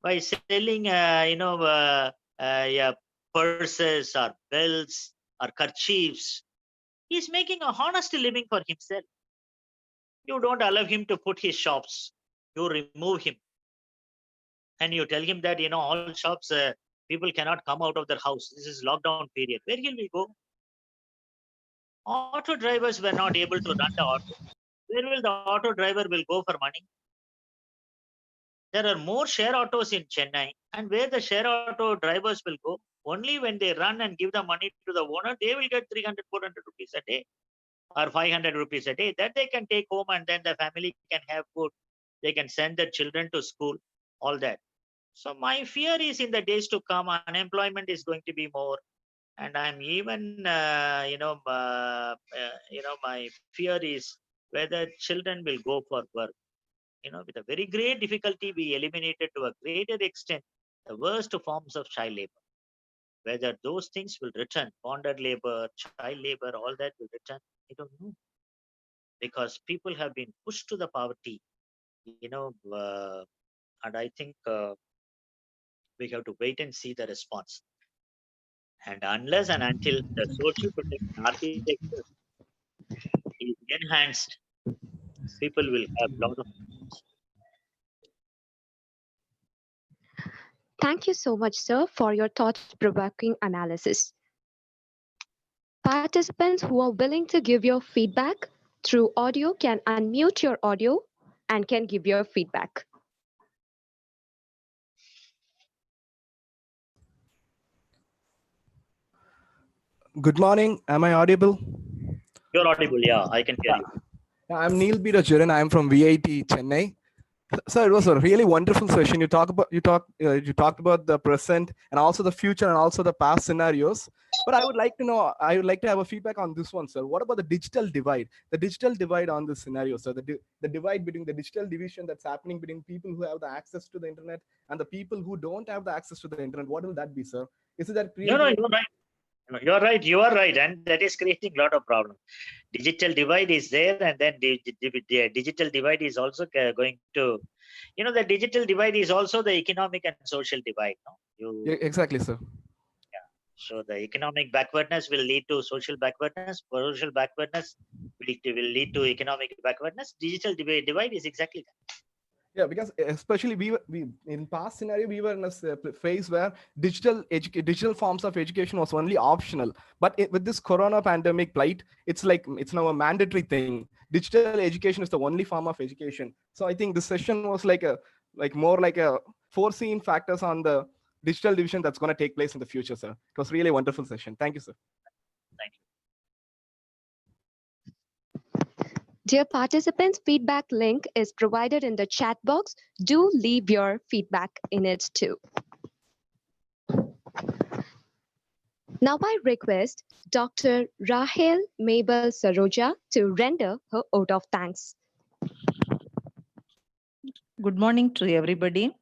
by selling, yeah, purses or belts or kerchiefs. He's making a honest living for himself. You don't allow him to put his shops. You remove him. And you tell him that, all shops, people cannot come out of their house. This is lockdown period. Where will we go? Auto drivers were not able to run the auto. Where will the auto driver will go for money? There are more share autos in Chennai, and where the share auto drivers will go, only when they run and give the money to the owner, they will get 300, 400 rupees a day or 500 rupees a day that they can take home, and then the family can have food. They can send their children to school, all that. So my fear is in the days to come, unemployment is going to be more. And I'm even, my fear is whether children will go for work. With a very great difficulty, we eliminated to a greater extent the worst forms of child labor. Whether those things will return, bonded labor, child labor, all that will return, I don't know. Because people have been pushed to the poverty, and I think we have to wait and see the response. And unless and until the social protection architecture is enhanced, people will have a lot of. Thank you so much, sir, for your thought-provoking analysis. Participants who are willing to give your feedback through audio can unmute your audio and can give your feedback. Good morning. Am I audible? You're audible, yeah, I can hear you. I'm Neil B. Rajaran. I'm from VIT Chennai. So it was a really wonderful session. You talked about the present and also the future and also the past scenarios. But I would like to have a feedback on this one, sir. What about the digital divide? The digital divide on this scenario, sir. The divide between the digital division that's happening between people who have the access to the internet and the people who don't have the access to the internet. What will that be, sir? Is it that? No, you're right. You're right. You are right, and that is creating a lot of problems. Digital divide is there, and then the digital divide is also going to, the digital divide is also the economic and social divide. No? Yeah, exactly, sir. Yeah. So the economic backwardness will lead to social backwardness. Social backwardness will lead to economic backwardness. Digital divide is exactly that. Yeah, because especially we in past scenario we were in a phase where digital forms of education was only optional. But with this corona pandemic plight, it's now a mandatory thing. Digital education is the only form of education. So I think this session was more like a foreseen factors on the digital division that's going to take place in the future, sir. It was really a wonderful session. Thank you, sir. Thank you. Dear participants, feedback link is provided in the chat box. Do leave your feedback in it too. Now I request Dr. Rahel Mabel Saroja to render her vote of thanks. Good morning to everybody.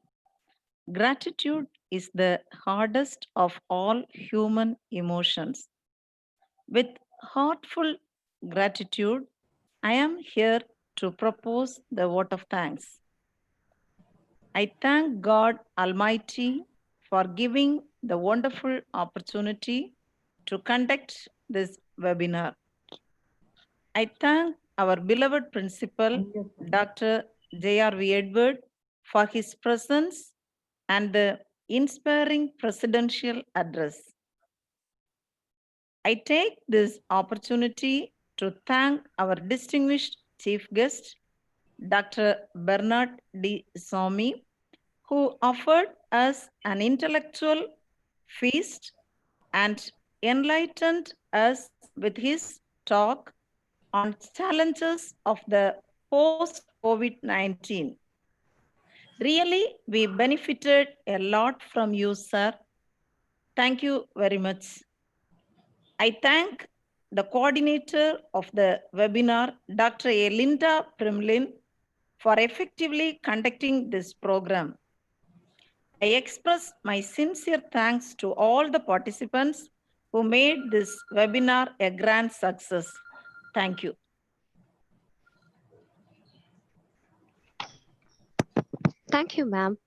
Gratitude is the hardest of all human emotions. With heartful gratitude, I am here to propose the vote of thanks. I thank God Almighty for giving the wonderful opportunity to conduct this webinar. I thank our beloved principal, Dr. J.R.V. Edward, for his presence and the inspiring presidential address. I take this opportunity to thank our distinguished chief guest, Dr. Bernard D. Somi, who offered us an intellectual feast and enlightened us with his talk on challenges of the post-COVID-19. Really, we benefited a lot from you, sir. Thank you very much. I thank the coordinator of the webinar, Dr. A. Linda Primlin, for effectively conducting this program. I express my sincere thanks to all the participants who made this webinar a grand success. Thank you. Thank you, ma'am.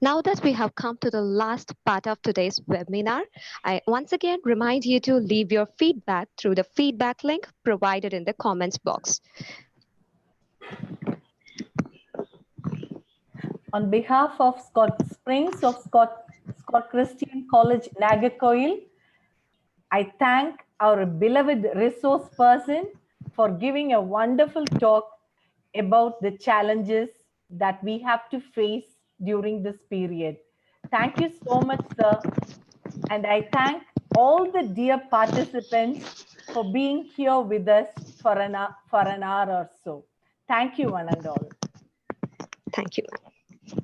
Now that we have come to the last part of today's webinar, I once again remind you to leave your feedback through the feedback link provided in the comments box. On behalf of Scott Springs of Scott Christian College, Nagercoil, I thank our beloved resource person for giving a wonderful talk about the challenges that we have to face during this period. Thank you so much, sir. And I thank all the dear participants for being here with us for an hour or so. Thank you, one and all. Thank you, ma'am.